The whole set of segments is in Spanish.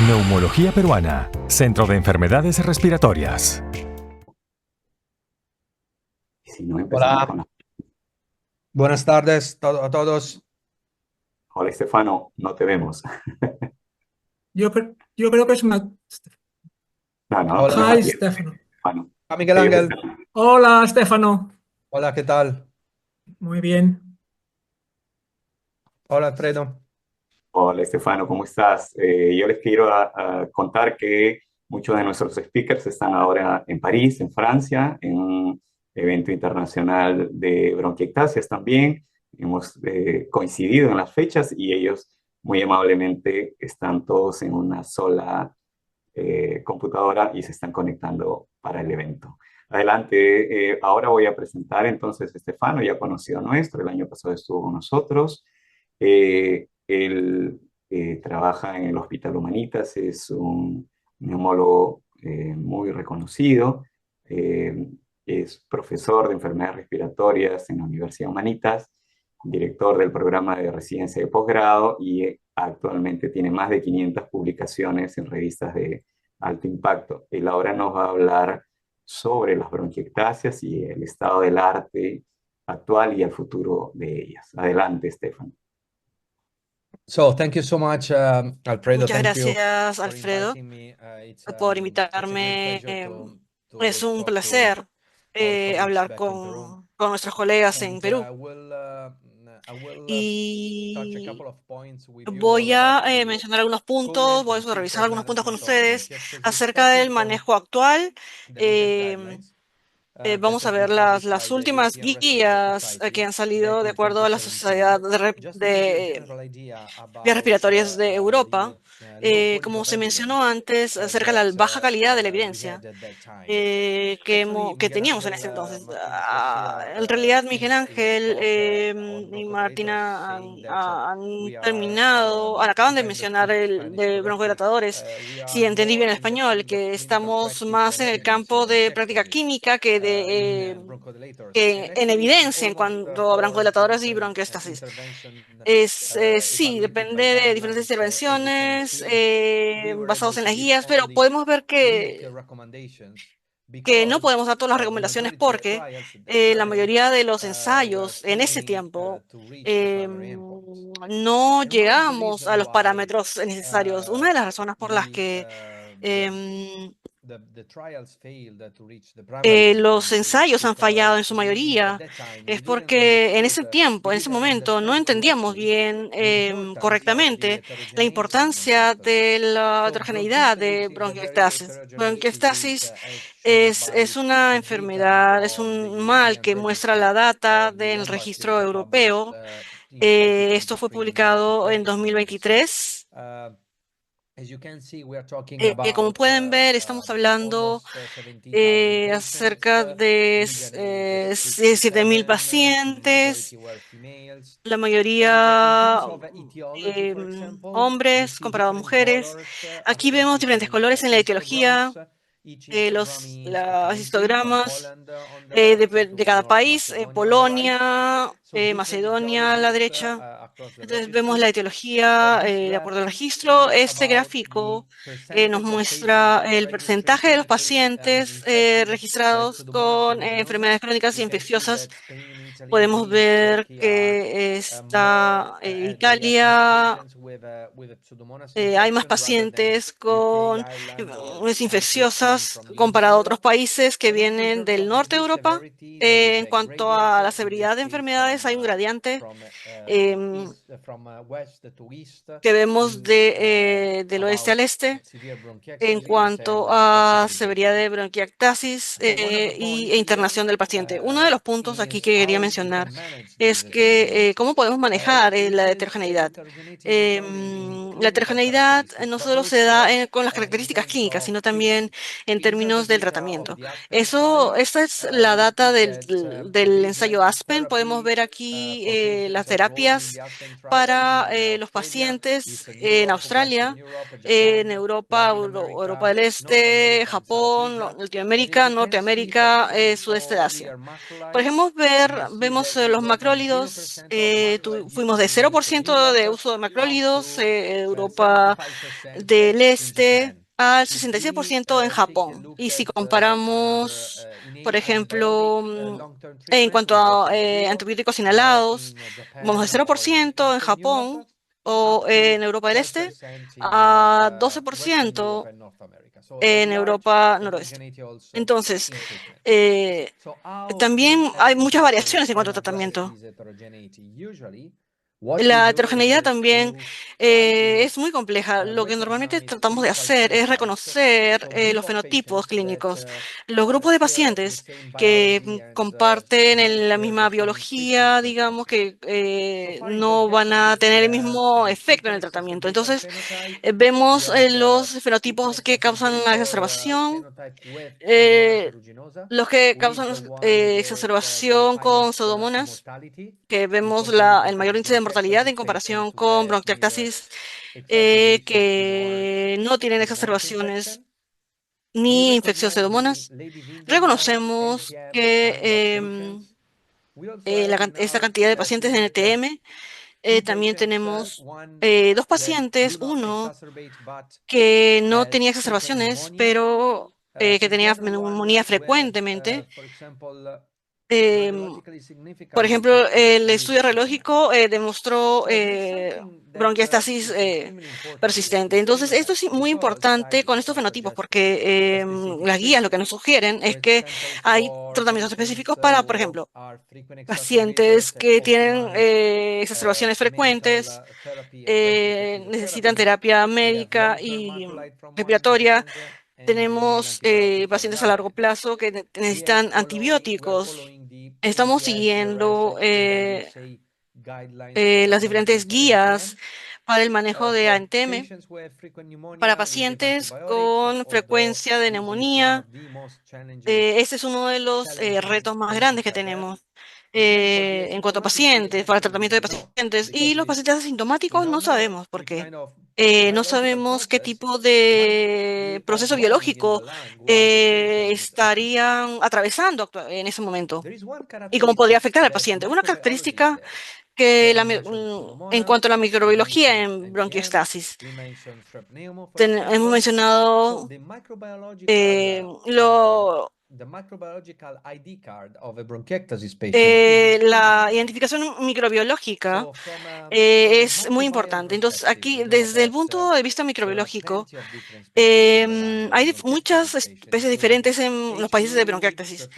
Neumología Peruana, Centro de Enfermedades Respiratorias. Si no empezamos con Hola, la... buenas tardes a todos. Hola, Estefano, no te vemos. Yo creo que es una... No, no, no te vemos a Hi, ti, Stefano. Estefano. A Miguel Ellos Ángel. están... Hola, Stefano. Hola, ¿qué tal? Muy bien. Hola, Alfredo. Hola, Estefano, ¿cómo estás? Yo les quiero contar que muchos de nuestros speakers están ahora en París, en Francia, en un evento internacional de bronquiectasias también. Hemos coincidido en las fechas y ellos muy amablemente están todos en una sola computadora y se están conectando para el evento. Adelante, ahora voy a presentar entonces a Estefano, ya conocido nuestro, el año pasado estuvo con nosotros. Él trabaja en el Hospital Humanitas, es un neumólogo muy reconocido, eh, es profesor de enfermedades respiratorias en la Universidad Humanitas, director del programa de residencia de posgrado y actualmente tiene más de 500 publicaciones en revistas de alto impacto. Él ahora nos va a hablar sobre las bronquiectasias y el estado del arte actual y el futuro de ellas. Adelante, Estefan. So, thank you so much, Alfredo. Muchas Thank you gracias, for Alfredo, inviting me. por It's a great invitarme. pleasure Es to un talk to placer our colleagues hablar back in Peru. con nuestros colegas en And Perú. I will touch a Y couple of points with you all voy about a the mencionar algunos puntos, current voy and a revisar future algunos puntos con management of ustedes bronchiectasis, acerca del starting from manejo actual. the latest em, guidelines that Vamos a have been ver published las by the últimas European Respiratory guías que Society han back salido de in acuerdo a la 2017. Sociedad Just to give you a de general idea Vías about respiratorias de the Europa. low quality Como of se mencionó evidence antes, acerca de that la baja calidad de la we evidencia had at that time. Actually, que Miguel teníamos en Ángel ese entonces. Martínez García En realidad, Miguel finished his Ángel talk on y bronchodilators, Martina saying that han we are, terminado, acaban if de I mencionar understood el Spanish de correctly, broncodilatadores. we Si are entendí more bien el in the español, field of que clinical estamos practice más than en el evidence in campo de práctica bronchiectasis química in bronchodilators. And que en actually, evidencia en almost cuanto a all broncodilatadores y recent bronquiectasis. intervention Sí, evaluated depende by de diferentes guidelines, as you can intervenciones see, we were able basados en to las give guías, pero only podemos ver weak recommendations que no because podemos dar todas las the recomendaciones majority of porque trials at that la time mayoría de los were ensayos en ese failing tiempo to reach the primary endpoints. no And one of the llegamos a reasons los why parámetros necesarios. Una uh, de las razones por las the, que uh, the em, the trials failed to reach the primary los endpoints is ensayos han fallado en because su we at mayoría that time es we didn't porque en understood ese tiempo, we en ese didn't momento, no understand entendíamos correctly bien the importance of the correctamente la heterogeneity of importancia bronchiectasis. de la So heterogeneidad de bronchiectasis is a very bronquiectasis. heterogeneous disease Bronquiectasis as shown es by una the data enfermedad, es of the un mal European que muestra Registry la data of the del lung registro bacteria published europeo. in Esto fue 2023 in American publicado en Journal of Medicine. 2023. As you can see, we are talking Como about pueden ver, estamos hablando almost 17,000 patients, acerca de usually 7.000 67, pacientes, majority were females. la And in mayoría terms of etiology, for example, you hombres see comparado a different mujeres. colors Aquí across vemos diferentes different colores en la etiología, histograms. Each histogram is a las country from histogramas Poland on the left de to cada North país, Macedonia on the right. Polonia, So different Macedonia a la etiologies derecha. across the Entonces vemos la registry. etiología This de graph acuerdo al registro. is Este about the gráfico nos percentage of patients muestra in the el registry porcentaje de los chronically pacientes infected by registrados Pseudomonas con aeruginosa. enfermedades crónicas You y can see infecciosas. that Spain, Italy, Podemos Greece, ver Turkey are que more, está they have more Italia, patients with a Pseudomonas hay más infection rather than pacientes UK, con Ireland, or enfermedades countries coming infecciosas from the end of comparado a otros Europe. países que And also in vienen terms del of norte de disease Europa. severity, there is En a cuanto gradient, a la in severidad this de case enfermedades, hay un gradiente from west to east, que vemos in del oeste about al este severe en bronchiectasis cuanto and a severidad hospitalization. de bronquiectasis So one of the e points here internación del paciente. Uno de los puntos aquí is que quería how we mencionar can manage es this que heterogeneity. cómo podemos manejar la The heterogeneidad. heterogeneity not only in La clinical heterogeneidad characteristics, no but solo se also da con las in características terms clínicas, of sino también treatment. en These are the términos del data of tratamiento. the Aspen trial. Esta es la We data see that del ensayo baseline Aspen. Podemos therapy ver aquí for patients las enrolled in the terapias Aspen trial para in los Australia, pacientes Eastern en Europe, Western Australia, Europe, en Japan, Europa, Latin Europa America, del North Este, America, and South Japón, Asia. And as Latinoamérica, you can see, for Norteamérica, example, sudeste de for the Asia. macrolides, you see Vemos that we los go from macrólidos, 0% of macrolide fuimos de use in 0% de Europe uso de up macrólidos to Europa del Este al 66% en Japón. Y si comparamos, por ejemplo, en cuanto a antibióticos inhalados, vamos de 0% en Japón o en Europa del Este a 12% en Europa noroeste. Entonces, también hay muchas variaciones en cuanto a tratamiento. La heterogeneidad también es muy compleja. Lo que normalmente tratamos de hacer es reconocer los fenotipos clínicos. Los grupos de pacientes que comparten la misma biología, digamos, que no van a tener el mismo efecto en el tratamiento. Entonces, vemos los fenotipos que causan la exacerbación, eh, los que causan exacerbación con pseudomonas, que vemos el mayor índice de mortalidad en comparación con bronquiectasis, que no tienen exacerbaciones ni infección de pseudomonas. Reconocemos que esta cantidad de pacientes en NTM, también tenemos dos pacientes, uno que no tenía exacerbaciones, pero que tenía neumonía frecuentemente. Em, Por ejemplo, el estudio radiológico demostró bronquiectasis persistente. Entonces, esto es muy importante con estos fenotipos porque las guías lo que nos sugieren es que hay tratamientos específicos para, por ejemplo, pacientes que tienen exacerbaciones frecuentes, necesitan terapia médica y respiratoria. Tenemos pacientes a largo plazo que necesitan antibióticos. Estamos siguiendo las diferentes guías para el manejo de ANTM para pacientes con frecuencia de neumonía. Este es uno de los retos más grandes que tenemos en cuanto a pacientes, para el tratamiento de pacientes. Y los pacientes asintomáticos no sabemos por qué. No sabemos qué tipo de proceso biológico estarían atravesando en ese momento y cómo podría afectar al paciente. Una característica que en cuanto a la microbiología en bronquiectasis, hemos mencionado la identificación microbiológica es muy importante. Entonces, aquí, desde el punto de vista microbiológico, hay muchas especies diferentes en los países de bronquiectasis.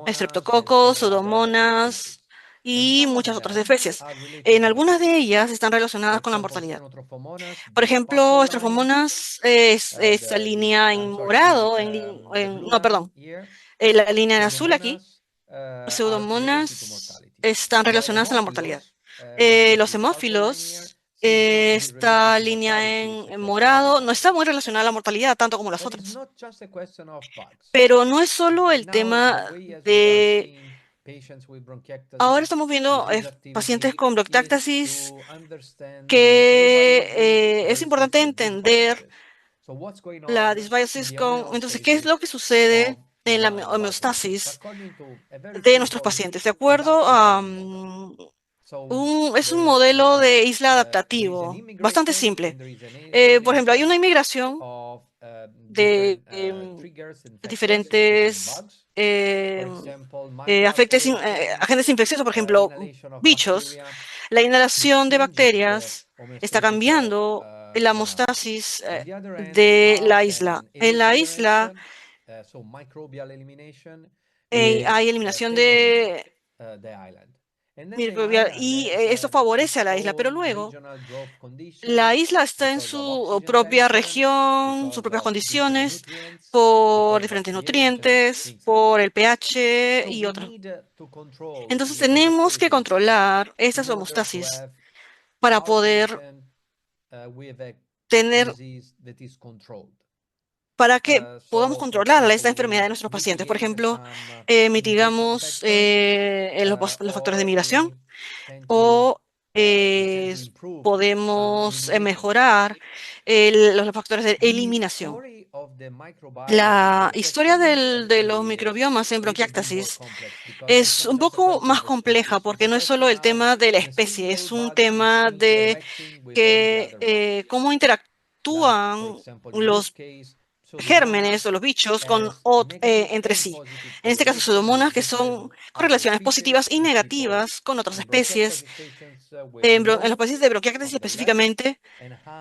Estreptococos, pseudomonas y muchas otras especies. En algunas de ellas están relacionadas con la mortalidad. Por ejemplo, estrofomonas es esta línea en morado, no, perdón, la línea en azul aquí. Pseudomonas están relacionadas a la mortalidad. Los hemófilos, esta línea en morado, no está muy relacionada a la mortalidad, tanto como las otras. Pero no es solo el tema de... Ahora estamos viendo pacientes con bronquiectasis que es importante entender la disbiosis Entonces, ¿qué es lo que sucede en la homeostasis de nuestros pacientes? De acuerdo a... es un modelo de isla adaptativo, bastante simple. Por ejemplo, hay una inmigración de diferentes agentes infecciosos, por ejemplo, bichos. La inhalación de bacterias está cambiando la homeostasis de la isla. En la isla hay eliminación de microbial y esto favorece a la isla, pero luego la isla está en su propia región, sus propias condiciones, por diferentes nutrientes, por el pH y otros. Entonces tenemos que controlar estas homeostasis para poder tener, para que podamos controlar esta enfermedad de nuestros pacientes. Por ejemplo, mitigamos los factores de migración o eh, podemos mejorar los factores de eliminación. La historia de los microbiomas en bronquiectasis es un poco más compleja porque no es solo el tema de la especie, es un tema de cómo interactúan los gérmenes o los bichos entre sí. En este caso, pseudomonas que son correlaciones positivas y negativas con otras especies. En los pacientes de bronquiectasis específicamente,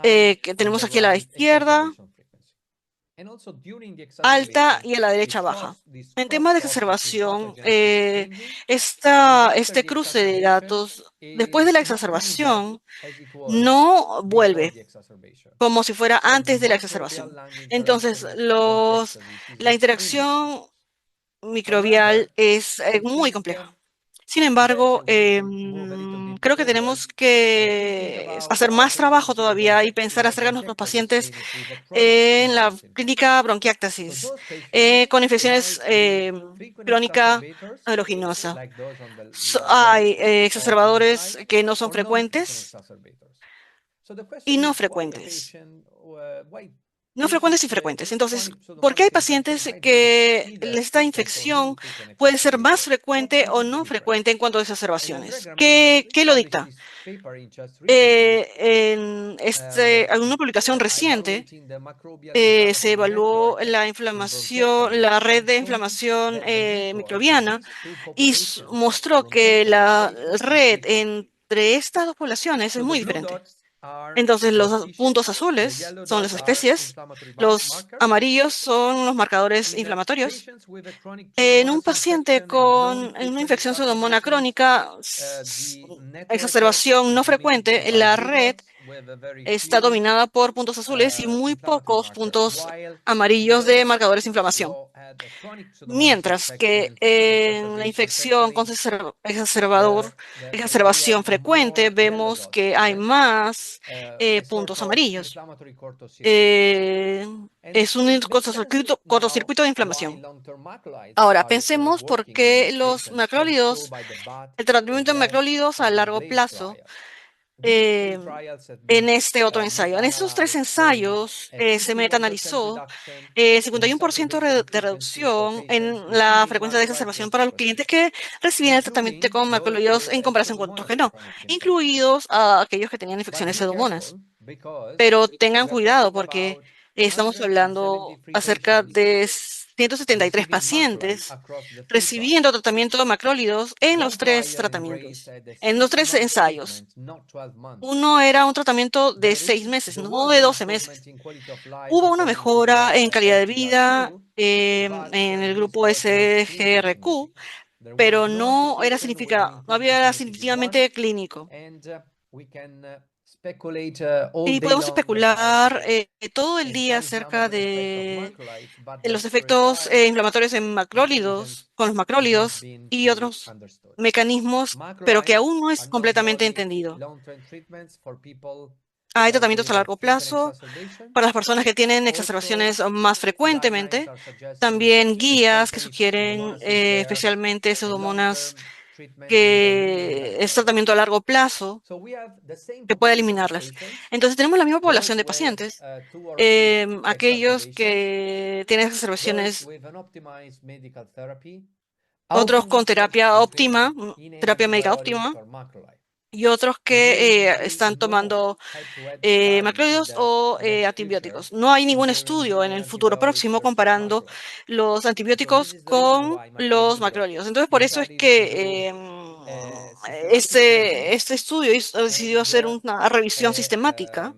que tenemos aquí a la izquierda, alta y a la derecha baja. En temas de exacerbación, este cruce de datos, después de la exacerbación, no vuelve como si fuera antes de la exacerbación. Entonces, la interacción microbial es muy compleja. Sin embargo, creo que tenemos que hacer más trabajo todavía y pensar acerca de nuestros pacientes en la clínica bronquiectasis con infecciones crónica aeruginosa. Hay exacerbadores que no son frecuentes y no frecuentes. No frecuentes y frecuentes. Entonces, ¿por qué hay pacientes que esta infección puede ser más frecuente o no frecuente en cuanto a exacerbaciones? ¿Qué lo dicta? En una publicación reciente, se evaluó la inflamación, la red de inflamación microbiana y mostró que la red entre estas dos poblaciones es muy diferente. Entonces, los puntos azules son las especies, los amarillos son los marcadores inflamatorios. En un paciente con una infección pseudomonas crónica, exacerbación no frecuente, la red está dominada por puntos azules y muy pocos puntos amarillos de marcadores de inflamación. Mientras que en la infección con exacerbación frecuente vemos que hay más puntos amarillos. Es un cortocircuito de inflamación. Ahora, pensemos por qué el tratamiento de macrólidos a largo plazo eh, en este otro ensayo. En estos tres ensayos se metaanalizó 51% de reducción en la frecuencia de exacerbación para los clientes que recibían el tratamiento con macrolidos en comparación con otros que no, incluidos a aquellos que tenían infecciones pseudomonas. Pero tengan cuidado porque estamos hablando acerca de 173 pacientes recibiendo tratamiento de macrólidos en los tres tratamientos, en los tres ensayos. Uno era un tratamiento de 6 meses, no de 12 meses. Hubo una mejora en calidad de vida en el grupo SGRQ, pero no había significativamente clínico. Y podemos especular todo el día acerca de los efectos inflamatorios en macrólidos, con los macrólidos y otros mecanismos, pero que aún no es completamente entendido. Hay tratamientos a largo plazo para las personas que tienen exacerbaciones más frecuentemente. También guías que sugieren especialmente pseudomonas que es tratamiento a largo plazo que puede eliminarlas. Entonces tenemos la misma población de pacientes, aquellos que tienen exacerbaciones, otros con terapia óptima, terapia médica óptima, y otros que están tomando macrólidos o antibióticos. No hay ningún estudio en el futuro próximo comparando los antibióticos con los macrólidos. Entonces, por eso es que este estudio decidió hacer una revisión sistemática,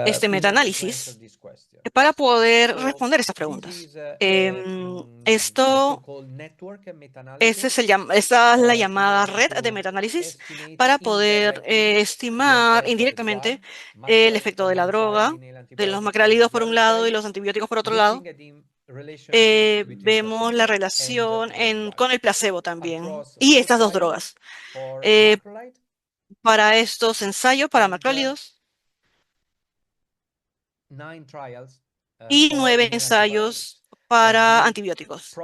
este metaanálisis, para poder responder esas preguntas. Esta es la llamada red de metaanálisis para poder estimar indirectamente el efecto de la droga, de los macrólidos por un lado y los antibióticos por otro lado. Vemos la relación con el placebo también y estas dos drogas. Para estos ensayos para macrólidos y 9 ensayos para antibióticos.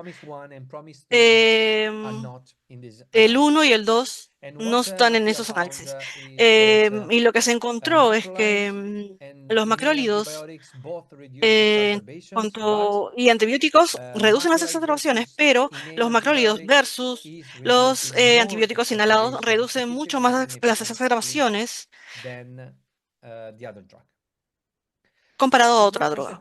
El 1 y el 2 no están en esos análisis. Y lo que se encontró es que los macrólidos y antibióticos reducen las exacerbaciones, pero los macrólidos versus los antibióticos inhalados reducen mucho más las exacerbaciones comparado a otra droga.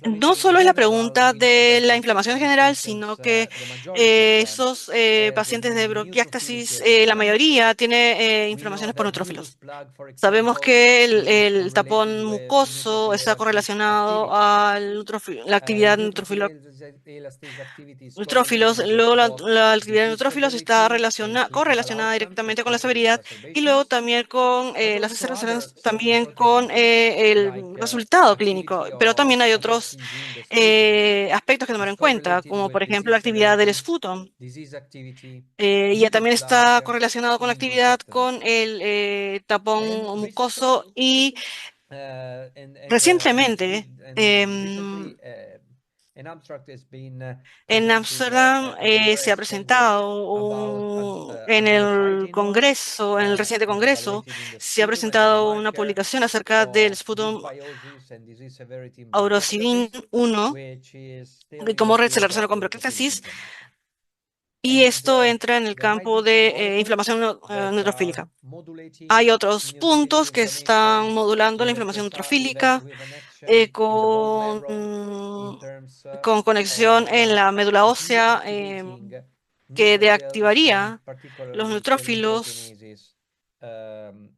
No solo es la pregunta de la inflamación general, sino que esos pacientes de bronquiectasis, la mayoría tiene inflamaciones por neutrófilos. Sabemos que el tapón mucoso está correlacionado a la actividad neutrófilos. Luego la actividad de neutrófilos está correlacionada directamente con la severidad y luego también con las exacerbaciones, también con el resultado clínico. Pero también hay otros aspectos que tomar en cuenta, como por ejemplo la actividad del esputo. Ya también está correlacionado con la actividad con el tapón mucoso y recientemente en Ámsterdam se ha presentado en el Congreso, en el reciente Congreso, se ha presentado una publicación acerca del sputum aurocivin 1 y cómo se relaciona con bronquiectasis, y esto entra en el campo de inflamación neutrofílica. Hay otros puntos que están modulando la inflamación neutrofílica con conexión en la médula ósea que deactivaría los neutrófilos en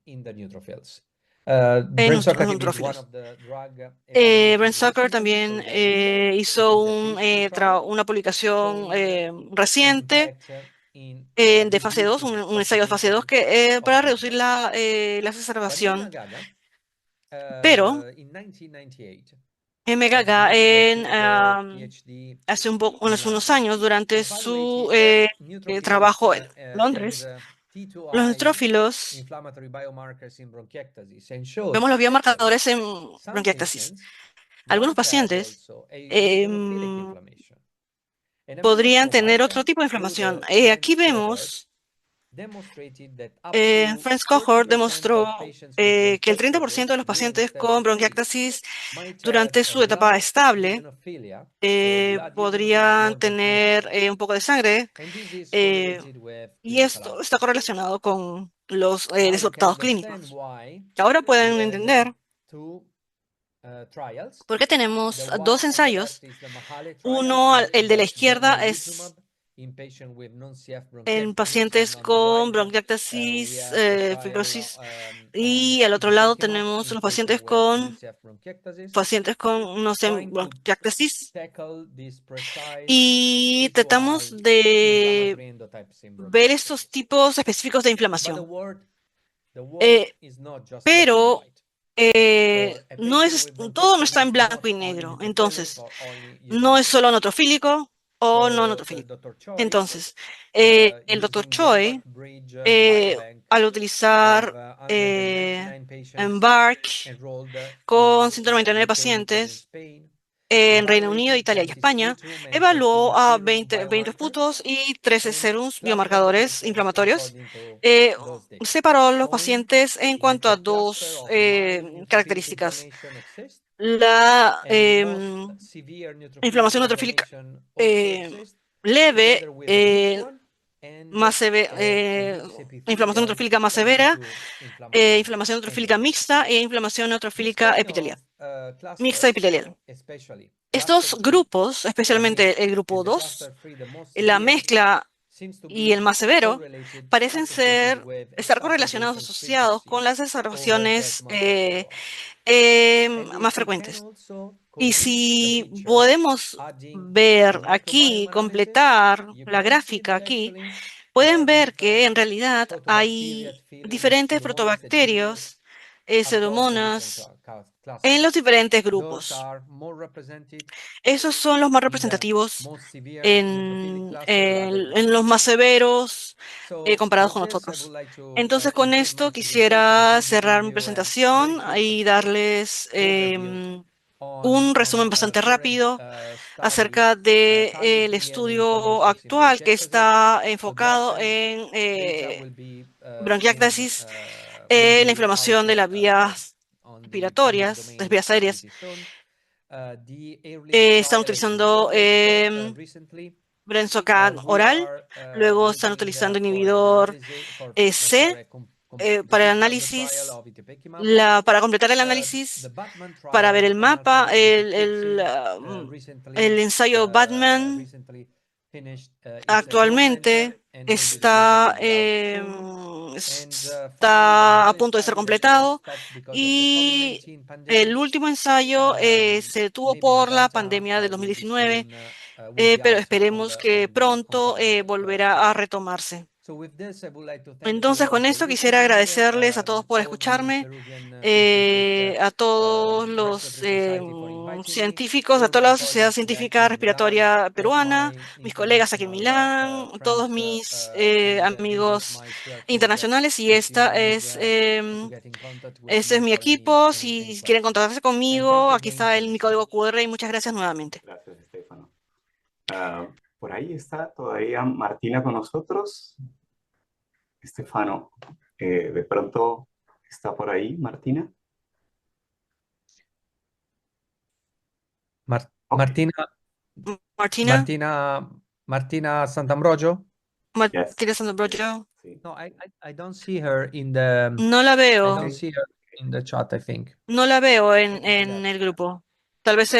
nuestros neutrófilos. Brent Zucker también hizo una publicación reciente de fase 2, un ensayo de fase 2 para reducir la exacerbación. Pero Gaga hace unos años, durante su trabajo en Londres, los neutrófilos, vemos los biomarcadores en bronquiectasis. Algunos pacientes podrían tener otro tipo de inflamación. Aquí vemos, Franz Cohort demostró que el 30% de los pacientes con bronquiectasis durante su etapa estable podrían tener un poco de sangre, y esto está correlacionado con los resultados clínicos. Ahora pueden entender por qué tenemos dos ensayos. Uno, el de la izquierda, es en pacientes con bronquiectasis, fibrosis, y al otro lado tenemos los pacientes con bronquiectasis, y tratamos de ver estos tipos específicos de inflamación. Pero todo no está en blanco y negro. Entonces, no es solo neutrofílico o no neutrofílico. Entonces, el Dr. Choi, al utilizar EMBARK con 199 pacientes en Reino Unido, Italia y España, evaluó a 20 esputos y 13 serums biomarcadores inflamatorios. Separó a los pacientes en cuanto a dos características: la inflamación neutrofílica leve, inflamación neutrofílica más severa, inflamación neutrofílica mixta e inflamación neutrofílica mixta epitelial. Estos grupos, especialmente el grupo 2, la mezcla y el más severo, parecen estar correlacionados, asociados con las exacerbaciones más frecuentes. Y si podemos ver aquí, completar la gráfica aquí, pueden ver que en realidad hay diferentes protobacterios, pseudomonas, en los diferentes grupos. Esos son los más representativos en los más severos comparados con los otros. Entonces, con esto quisiera cerrar mi presentación y darles un resumen bastante rápido acerca del estudio actual que está enfocado en bronquiectasis, la inflamación de las vías respiratorias, las vías aéreas. Están utilizando Brensocatib oral, luego están utilizando inhibidor C para el análisis, para completar el análisis, para ver el mapa, el ensayo Batman actualmente está a punto de ser completado y el último ensayo se detuvo por la pandemia del 2019, pero esperemos que pronto volverá a retomarse. Entonces, con esto quisiera agradecerles a todos por escucharme, a todos los científicos, a toda la Sociedad Científica Respiratoria Peruana, mis colegas aquí en Milán, todos mis amigos internacionales, y este es mi equipo. Si quieren contactarse conmigo, aquí está mi código QR y muchas gracias nuevamente. Gracias, Estefano. Por ahí está todavía Martina con nosotros. Estefano, de pronto está por ahí, Martina. Ok. Martina, Martina, Martina Sant'Ambrogio? Yes. Martina Sant'Ambrogio. Sí. No, I don't see her in the No la I veo, don't see her in the chat, I think. no la veo en el grupo. Tal vez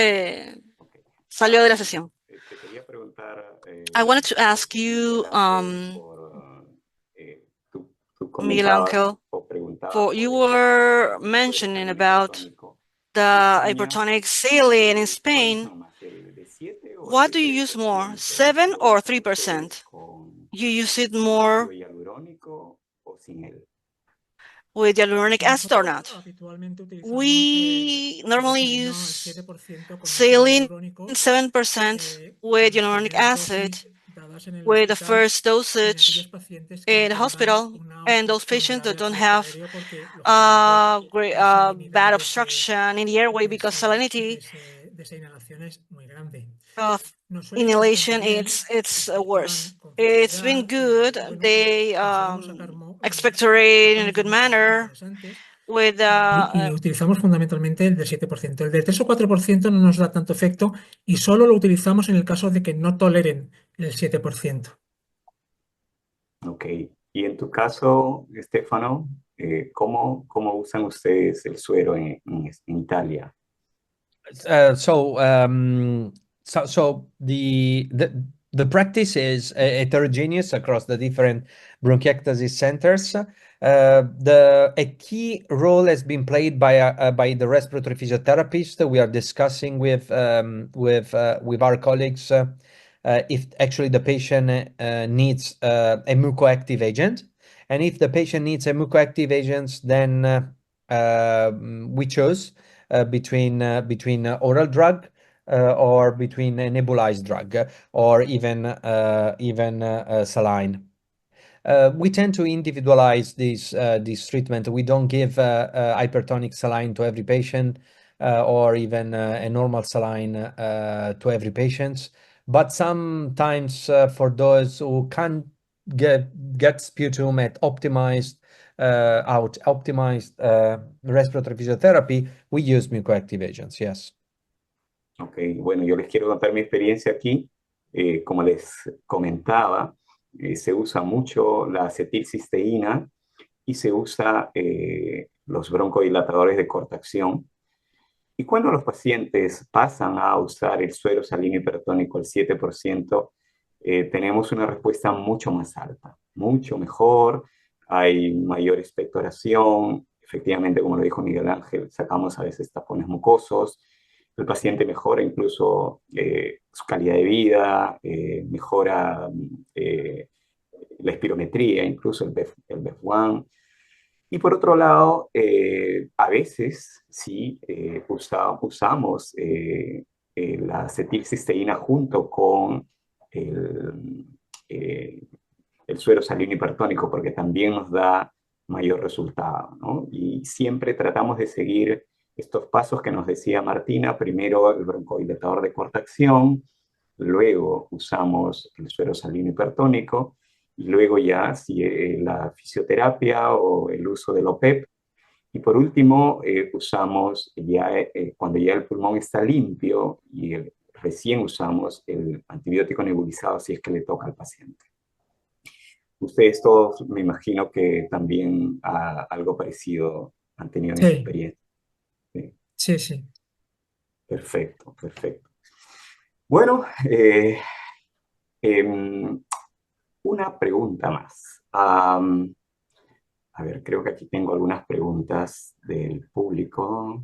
Ok. salió de la sesión. Te quería preguntar, I wanted to ask you, tú Miguel comentabas Ángel, o preguntabas you por were el mentioning saline about hipertónico the en España. hypertonic saline in ¿Cuáles Spain. son más, de 7 o What de do you use more, 3%? 7 ¿Lo or usan ustedes 3%? con You use it ácido more hialurónico o sin él? with hyaluronic acid or not? Habitualmente utilizamos We normally el use 7% con ácido saline hialurónico 7% con with las hyaluronic primeras acid dosis dadas en el with the hospital first en aquellos dosage pacientes que no in the tengan hospital, una and those obstrucción patients that grave don't al have aéreo, porque lógicamente ese nivel bad obstruction in the airway because salinity de esa inhalación es muy grande. of Nos suele ir inhalation, bastante bien, it's worse. expectoran con It's been facilidad, good. bueno, They conseguimos sacar expectorate in a patrones de good muestras manner interesantes. with Y utilizamos fundamentalmente el del 7%. El del 3 o 4% no nos da tanto efecto y solo lo utilizamos en el caso de que no toleren el 7%. Ok. Y en tu caso, Estefano, ¿cómo usan ustedes el suero en Italia? So the practice is heterogeneous across the different bronchiectasis centers. A key role has been played by the respiratory physiotherapist. We are discussing with our colleagues if actually the patient needs a mucoactive agent, and if the patient needs a mucoactive agent, then we chose between oral drug or between a nebulized drug or even saline. We tend to individualize this treatment. We don't give hypertonic saline to every patient or even a normal saline to every patient. But sometimes for those who can't get sputum at optimized respiratory physiotherapy, we use mucoactive agents, yes. Ok, bueno, yo les quiero contar mi experiencia aquí. Como les comentaba, se usa mucho la acetilcisteína y se usa los broncodilatadores de corta acción. Y cuando los pacientes pasan a usar el suero salino hipertónico al 7%, tenemos una respuesta mucho más alta, mucho mejor, hay mayor expectoración, efectivamente, como lo dijo Miguel Ángel, sacamos a veces tapones mucosos, el paciente mejora incluso su calidad de vida, mejora la espirometría, incluso el BEF1. Y por otro lado, a veces sí usamos la acetilcisteína junto con el, el suero salino hipertónico porque también nos da mayor resultado, ¿no? Y siempre tratamos de seguir estos pasos que nos decía Martina, primero el broncodilatador de corta acción, luego usamos el suero salino hipertónico, y luego ya la fisioterapia o el uso del OPEP. Y por último, usamos cuando ya el pulmón está limpio y recién usamos el antibiótico nebulizado si es que le toca al paciente. Ustedes todos me imagino que también algo parecido han tenido en su Sí, experiencia. sí, sí. Perfecto, perfecto. Bueno, una pregunta más. A ver, creo que aquí tengo algunas preguntas del público.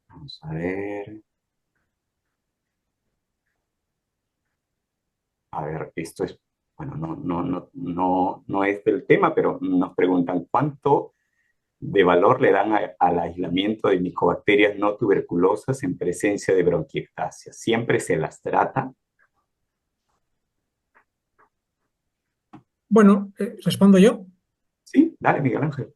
Vamos a ver. A ver, esto es, bueno, no es del tema, pero nos preguntan cuánto de valor le dan al aislamiento de micobacterias no tuberculosas en presencia de bronquiectasia. ¿Siempre se las trata? Bueno, ¿respondo yo? Sí, dale, Miguel Ángel.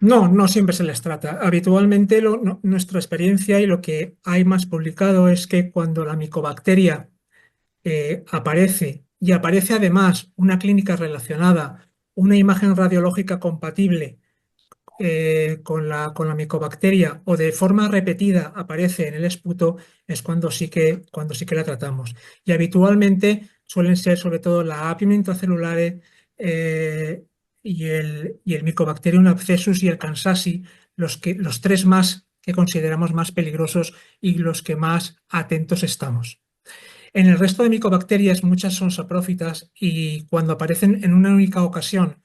No, no siempre se les trata. Habitualmente nuestra experiencia y lo que hay más publicado es que cuando la micobacteria aparece y aparece además una clínica relacionada, una imagen radiológica compatible con la micobacteria o de forma repetida aparece en el esputo, es cuando sí que la tratamos. Y habitualmente suelen ser sobre todo la Apim intracelulare y el Mycobacterium abscessus y el Kansasi, los tres más que consideramos más peligrosos y los que más atentos estamos. En el resto de micobacterias, muchas son saprófitas y cuando aparecen en una única ocasión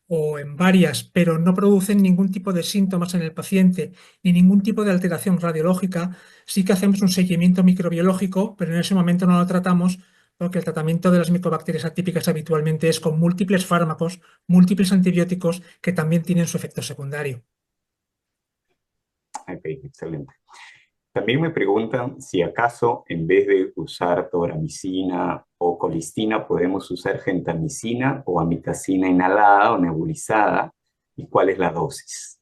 o en varias, pero no producen ningún tipo de síntomas en el paciente ni ningún tipo de alteración radiológica, sí que hacemos un seguimiento microbiológico, pero en ese momento no lo tratamos porque el tratamiento de las micobacterias atípicas habitualmente es con múltiples fármacos, múltiples antibióticos que también tienen su efecto secundario. Ok, excelente. También me preguntan si acaso en vez de usar tobramicina o colistina podemos usar gentamicina o amikacina inhalada o nebulizada y cuál es la dosis.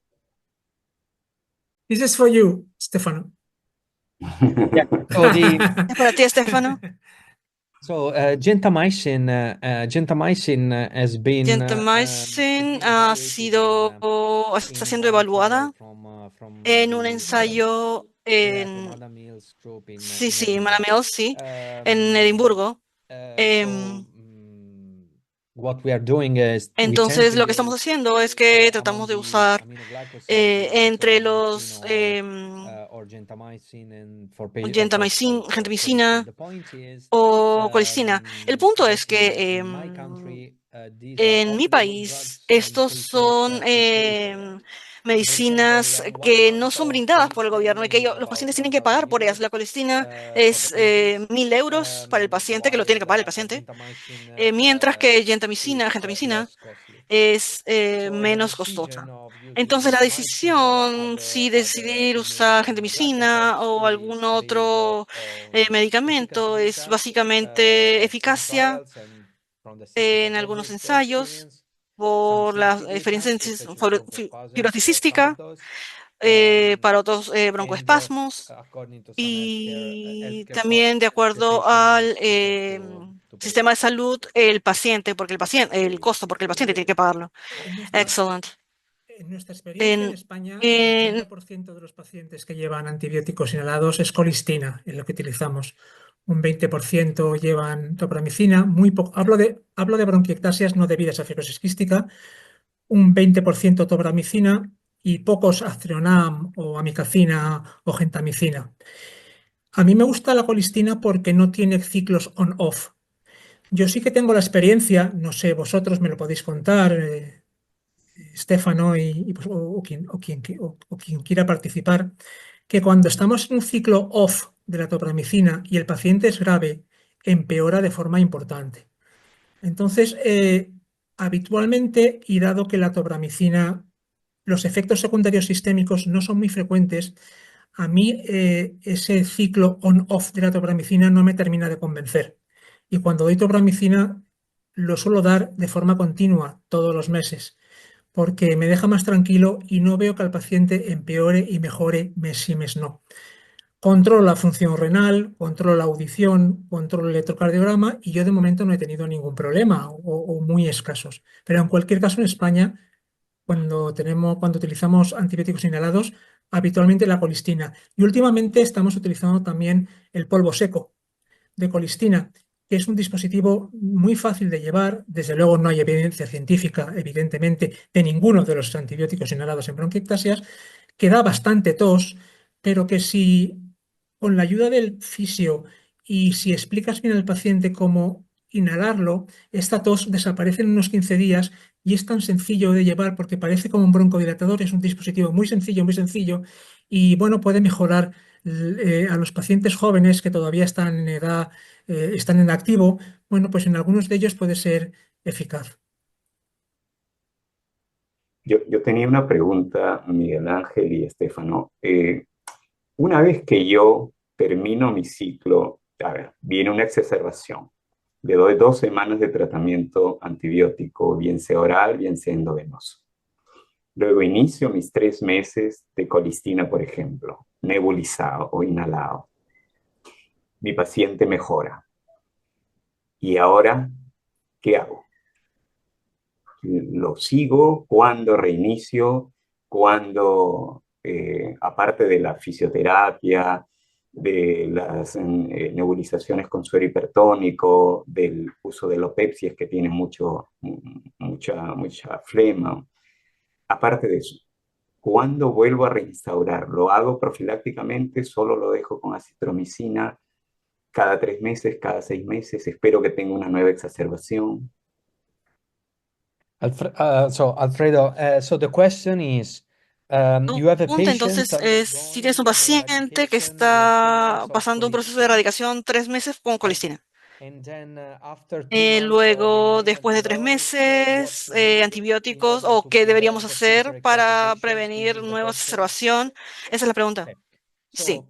This is for you, Stefano. Yeah. So the ¿Es para ti, Estefano? gentamicin has been Gentamicin está siendo evaluada en un ensayo en, sí, en Malamel, sí, en Edimburgo. What we are doing is we tend Entonces, to lo que estamos use, haciendo es que among tratamos de the usar aminoglycosides, entre los or gentamicin and for for gentamicina colistina. The point is, o colistina. El punto es que in my country, these are en mi off-the-label país drugs, estos medications son to pay for. For medicinas example, 1 que no month son of brindadas por el gobierno y que treatment is los about pacientes tienen que pagar por ellas. La 1,000 colistina for the es patients, 1.000 euros para el paciente, que lo tiene que pagar el paciente, mientras que gentamicina less costly. es So the menos decision costosa. of using Entonces, la gentamicin or decisión si decidir usar gentamicina o algún otro medicamento es básicamente eficacia en algunos ensayos por la experiencia fibrosicística, para otros broncoespasmos y también de acuerdo al sistema de salud, el costo, porque el paciente tiene que pagarlo. En nuestra, Excellent. en nuestra experiencia en En, España, el en- 80% de los pacientes que llevan antibióticos inhalados es colistina, en lo que utilizamos. Un 20% llevan topramicina, muy poco. Hablo de bronquiectasias no debidas a fibrosis quística, un 20% topramicina y pocos aztreonam o amikacina o gentamicina. A mí me gusta la colistina porque no tiene ciclos on-off. Yo sí que tengo la experiencia, no sé, vosotros me lo podéis contar, Stefano pues, o quien quiera participar, que cuando estamos en un ciclo off de la topramicina y el paciente es grave, empeora de forma importante. Entonces, habitualmente, y dado que la topramicina, los efectos secundarios sistémicos no son muy frecuentes, a mí ese ciclo on-off de la topramicina no me termina de convencer. Y cuando doy topramicina, lo suelo dar de forma continua todos los meses, porque me deja más tranquilo y no veo que el paciente empeore y mejore mes sí, mes no. Controlo la función renal, controlo la audición, controlo el electrocardiograma y yo de momento no he tenido ningún problema o muy escasos. Pero en cualquier caso en España, cuando utilizamos antibióticos inhalados, habitualmente la colistina. Y últimamente estamos utilizando también el polvo seco de colistina, que es un dispositivo muy fácil de llevar. Desde luego no hay evidencia científica, evidentemente, de ninguno de los antibióticos inhalados en bronquiectasias, que da bastante tos, pero que si con la ayuda del fisio y si explicas bien al paciente cómo inhalarlo, esta tos desaparece en unos 15 días y es tan sencillo de llevar porque parece como un broncodilatador, es un dispositivo muy sencillo y bueno, puede mejorar a los pacientes jóvenes que todavía están en edad, están en activo, bueno, pues en algunos de ellos puede ser eficaz. Yo tenía una pregunta, Miguel Ángel y Estefano. Una vez que yo termino mi ciclo, a ver, viene una exacerbación. Le doy 2 semanas de tratamiento antibiótico, bien sea oral, bien sea endovenoso. Luego inicio mis 3 meses de colistina, por ejemplo, nebulizado o inhalado. Mi paciente mejora. ¿Y ahora qué hago? ¿Lo sigo? ¿Cuándo reinicio? ¿Cuándo, aparte de la fisioterapia, de las nebulizaciones con suero hipertónico, del uso de los Pepsi que tiene mucha flema? Aparte de eso, ¿cuándo vuelvo a reinstaurar? ¿Lo hago profilácticamente? ¿Solo lo dejo con acitromicina cada 3 meses, cada 6 meses? Espero que tenga una nueva exacerbación. Alfredo, so the question is, you have a Pregunta entonces es si tienes un paciente que está pasando un proceso de erradicación 3 meses con colistina. Luego, después de 3 meses, antibióticos, o qué deberíamos hacer para prevenir nueva exacerbación. Esa es la pregunta. Sí.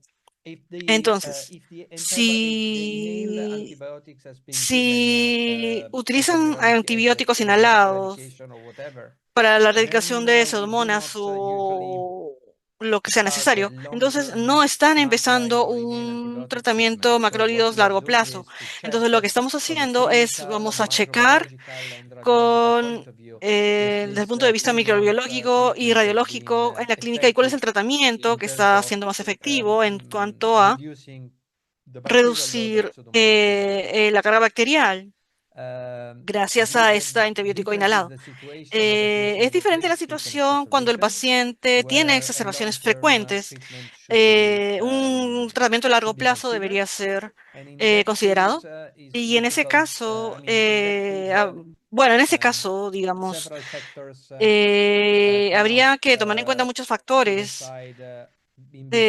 Entonces, si utilizan antibióticos inhalados para la erradicación de pseudomonas o lo que sea necesario, entonces no están empezando un tratamiento macrólidos largo plazo. Entonces lo que estamos haciendo es, vamos a checar desde el punto de vista microbiológico y radiológico en la clínica y cuál es el tratamiento que está siendo más efectivo en cuanto a reducir la carga bacterial gracias a este antibiótico inhalado. Es diferente la situación cuando el paciente tiene exacerbaciones frecuentes. Un tratamiento a largo plazo debería ser considerado. Y en ese caso, bueno, en ese caso, digamos, habría que tomar en cuenta muchos factores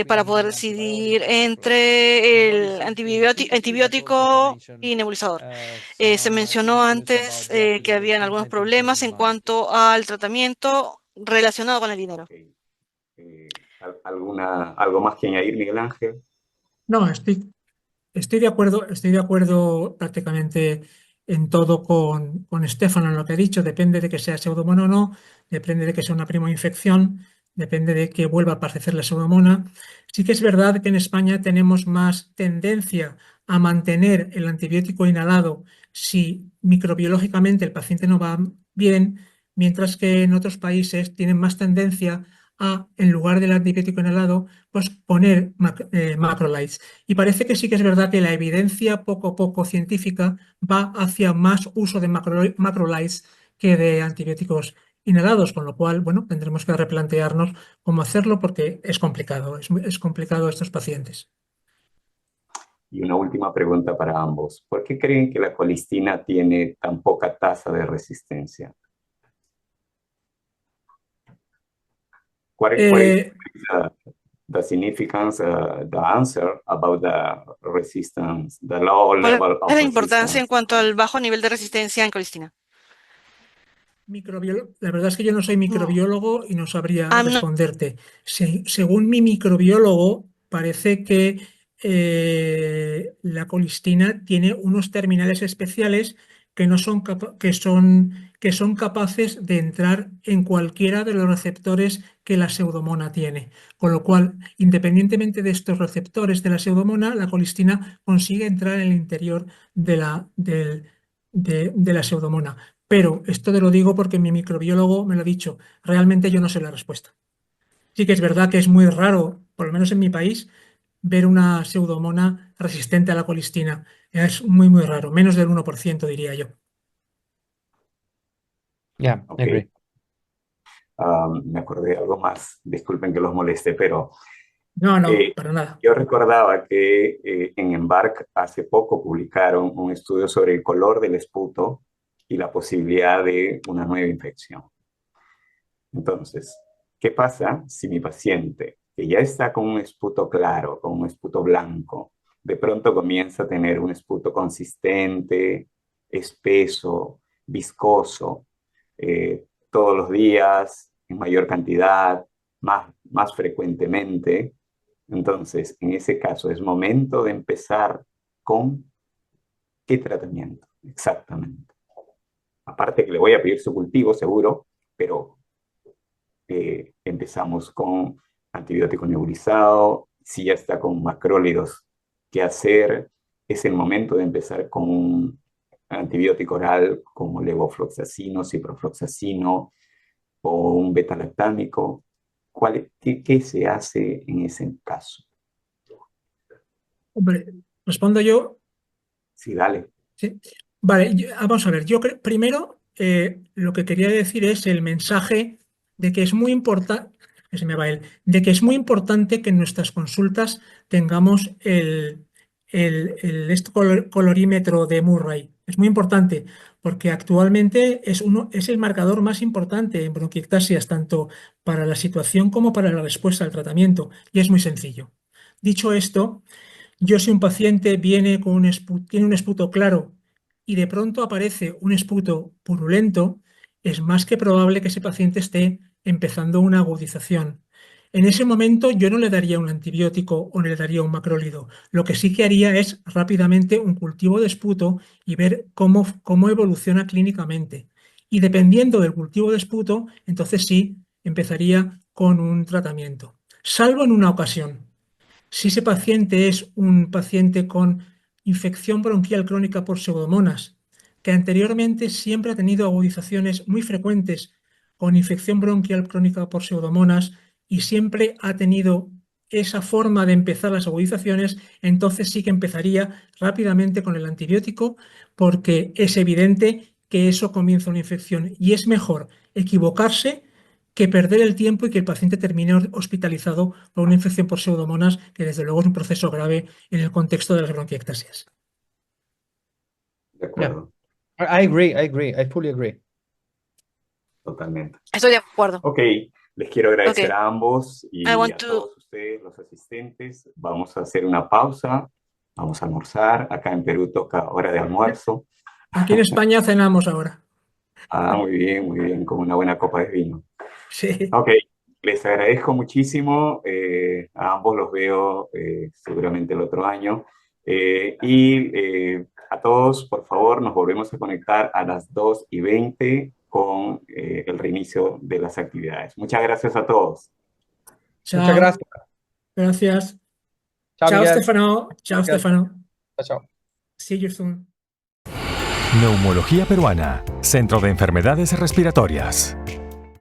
para poder decidir entre el antibiótico y nebulizador. Se mencionó antes que habían algunos problemas en cuanto al tratamiento relacionado con el dinero. ¿Algo más que añadir, Miguel Ángel? No, estoy de acuerdo prácticamente en todo con Estefano en lo que ha dicho. Depende de que sea pseudomonas o no, depende de que sea una primoinfección, depende de que vuelva a aparecer la pseudomonas. Sí que es verdad que en España tenemos más tendencia a mantener el antibiótico inhalado si microbiológicamente el paciente no va bien, mientras que en otros países tienen más tendencia a, en lugar del antibiótico inhalado, pues poner macrolides. Y parece que sí que es verdad que la evidencia poco a poco científica va hacia más uso de macrolides que de antibióticos inhalados, con lo cual, bueno, tendremos que replantearnos cómo hacerlo porque es complicado, es complicado estos pacientes. Y una última pregunta para ambos. ¿Por qué creen que la colistina tiene tan poca tasa de resistencia? ¿Cuál es the significance, the answer about the resistance, the low level ¿Cuál of es la importancia en resistance? cuanto al bajo nivel de resistencia en colistina? La verdad es que yo no soy microbiólogo y no sabría I'm not- responderte. Según mi microbiólogo, parece que la colistina tiene unos terminales especiales que son capaces de entrar en cualquiera de los receptores que la pseudomona tiene. Con lo cual, independientemente de estos receptores de la pseudomona, la colistina consigue entrar en el interior de la pseudomona. Pero esto te lo digo porque mi microbiólogo me lo ha dicho. Realmente yo no sé la respuesta. Sí que es verdad que es muy raro, por lo menos en mi país, ver una pseudomona resistente a la colistina. Es muy, muy raro, menos del 1%, diría yo. Yeah, Ok. I agree. Me acordé de algo más, disculpen que los moleste, pero No, Eh, para nada. yo recordaba que en Embark hace poco publicaron un estudio sobre el color del esputo y la posibilidad de una nueva infección. Entonces, ¿qué pasa si mi paciente, que ya está con un esputo claro, con un esputo blanco, de pronto comienza a tener un esputo consistente, espeso, viscoso, todos los días, en mayor cantidad, más frecuentemente? Entonces, en ese caso, es momento de empezar con qué tratamiento exactamente. Aparte que le voy a pedir su cultivo, seguro, pero empezamos con antibiótico nebulizado. Si ya está con macrólidos, ¿qué hacer? Es el momento de empezar con un antibiótico oral como levofloxacino, ciprofloxacino o un beta-lactámico. ¿Qué se hace en ese caso? Hombre, respondo yo. Sí, dale. ¿Sí? Vale, vamos a ver. Yo creo, primero, lo que quería decir es el mensaje de que es muy importante, que se me va de que es muy importante que en nuestras consultas tengamos colorímetro de Murray. Es muy importante porque actualmente es el marcador más importante en bronquiectasias, tanto para la situación como para la respuesta al tratamiento, y es muy sencillo. Dicho esto, yo si un paciente viene con tiene un esputo claro y de pronto aparece un esputo purulento, es más que probable que ese paciente esté empezando una agudización. En ese momento yo no le daría un antibiótico o no le daría un macrólido. Lo que sí que haría es rápidamente un cultivo de esputo y ver cómo evoluciona clínicamente. Y dependiendo del cultivo de esputo, entonces sí empezaría con un tratamiento. Salvo en una ocasión. Si ese paciente es un paciente con infección bronquial crónica por pseudomonas, que anteriormente siempre ha tenido agudizaciones muy frecuentes con infección bronquial crónica por pseudomonas y siempre ha tenido esa forma de empezar las agudizaciones, entonces sí que empezaría rápidamente con el antibiótico porque es evidente que eso comienza una infección y es mejor equivocarse que perder el tiempo y que el paciente termine hospitalizado por una infección por pseudomonas, que desde luego es un proceso grave en el contexto de las bronquiectasias. De acuerdo, I agree. I fully agree. totalmente. Estoy de acuerdo. Ok, les quiero agradecer Ok. a ambos y I want a to- todos ustedes, los asistentes. Vamos a hacer una pausa, vamos a almorzar. Acá en Perú toca hora de almuerzo. Aquí en España cenamos ahora. Ah, muy bien, con una buena copa de vino. Sí. Ok, les agradezco muchísimo. A ambos los veo seguramente el otro año. A todos, por favor, nos volvemos a conectar a las 2:20 con el reinicio de las actividades. Muchas gracias a todos. Chao. Muchas gracias. Gracias. Chao, Chao, Miguel. Stefano. Chao, Gracias. Stefano. Chao. See you soon. Neumología Peruana, Centro de Enfermedades Respiratorias.